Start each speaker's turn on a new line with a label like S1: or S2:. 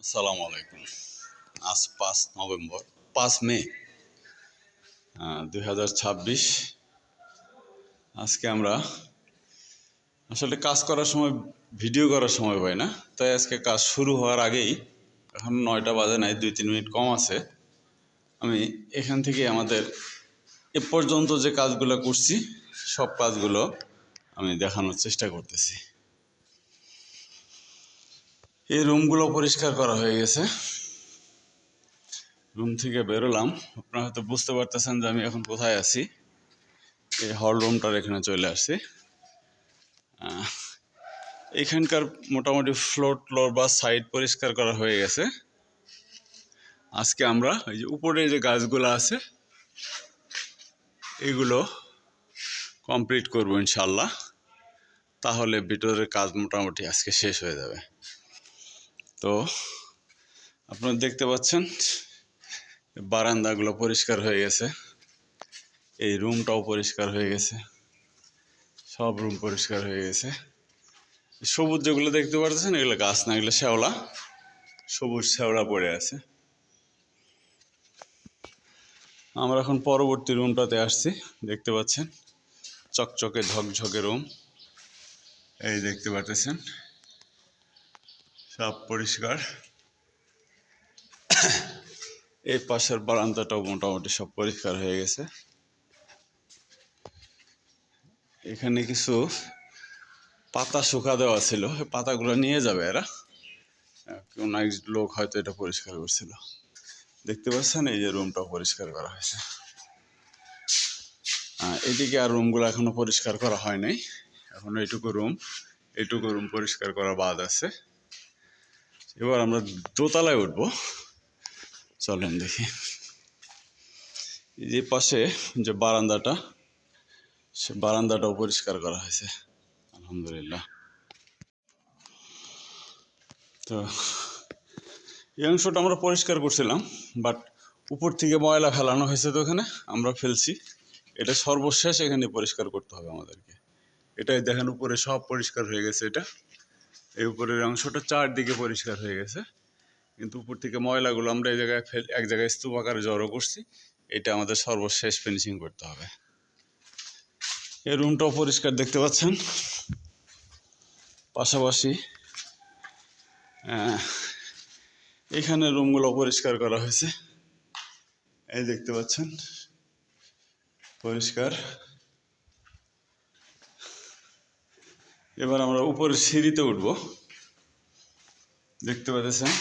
S1: আসসালামু আলাইকুম। আজ 5 নভেম্বর, 5 মে 2026। আজকে আমরা আসলে কাজ করার সময় ভিডিও করার সময় পাই না, তাই আজকে কাজ শুরু হওয়ার আগেই, এখন 9টা বাজে নাই, 2-3 মিনিট কম আছে, আমি এখান থেকে আমাদের এ পর্যন্ত যে কাজগুলো করছি সব কাজগুলো আমি দেখানোর চেষ্টা করতেছি। এই রুমগুলো পরিষ্কার করা হয়ে গেছে। রুম থেকে বেরোলাম, আপনারা হয়তো বুঝতে পারতেছেন যে আমি এখন কোথায় আছি। এই হল রুমটার এখানে চলে আসছি। এখানকার মোটামুটি ফ্লোর বা সাইড পরিষ্কার করা হয়ে গেছে। আজকে আমরা এই যে উপরে যে গাছগুলো আছে এগুলো কমপ্লিট করব ইনশাল্লাহ, তাহলে ভিতরের কাজ মোটামুটি আজকে শেষ হয়ে যাবে। তো আপনারা দেখতে পাচ্ছেন বারান্দাগুলো পরিষ্কার হয়ে গেছে, এই রুমটাও পরিষ্কার হয়ে গেছে, সব রুম পরিষ্কার হয়ে গেছে। সবুজ যেগুলো দেখতে পাচ্ছেন এগুলো গাছ না, এগুলো শ্যাওলা, সবুজ শ্যাওলা পড়ে আছে। আমরা এখন পরবর্তী রুমটাতে আসছি, দেখতে পাচ্ছেন চকচকে ঝকঝকে রুম, এই দেখতে পাচ্ছেন সব পরিষ্কার। এই পাশের বারান্দাটাও মোটামুটি সব পরিষ্কার হয়ে গেছে। এখানে কিছু পাতা শুকা দেওয়া ছিল, এই পাতাগুলো নিয়ে যাবে এরা, কোন এক লোক হয়তো এটা পরিষ্কার করছিল। দেখতে পাচ্ছেন এই যে রুমটাও পরিষ্কার করা হয়েছে। এদিকে আর রুমগুলো এখনো পরিষ্কার করা হয় নাই, এখনো এইটুকু রুম পরিষ্কার করা বাদ আছে। এবার আমরা দোতলায় উঠবো, চলেন দেখি। এই যে পাশে যে বারান্দাটা, সে বারান্দাটাও পরিষ্কার করা হয়েছে আলহামদুলিল্লাহ। তো এই অংশটা আমরা পরিষ্কার করছিলাম, বাট উপর থেকে ময়লা ফেলানো হয়েছে, তো ওখানে আমরা ফেলছি, এটা সর্বশেষ এখানে পরিষ্কার করতে হবে আমাদেরকে। এটাই দেখেন উপরে সব পরিষ্কার হয়ে গেছে, এটা এই উপরের অংশটা চারদিকে পরিষ্কার হয়ে গেছে, কিন্তু উপর থেকে ময়লাগুলো আমরা এই জায়গায় এক জায়গায় স্তূপ আকারে জড়ো করছি, এটা আমাদের সর্বশেষ ফিনিশিং করতে হবে। এই রুমটাও পরিষ্কার দেখতে পাচ্ছেন। পাশাপাশি এখানে রুমগুলো পরিষ্কার করা হয়েছে, এই দেখতে পাচ্ছেন পরিষ্কার। এবার আমরা উপরের সিঁড়িতে উঠবো, দেখতে পাচ্ছেন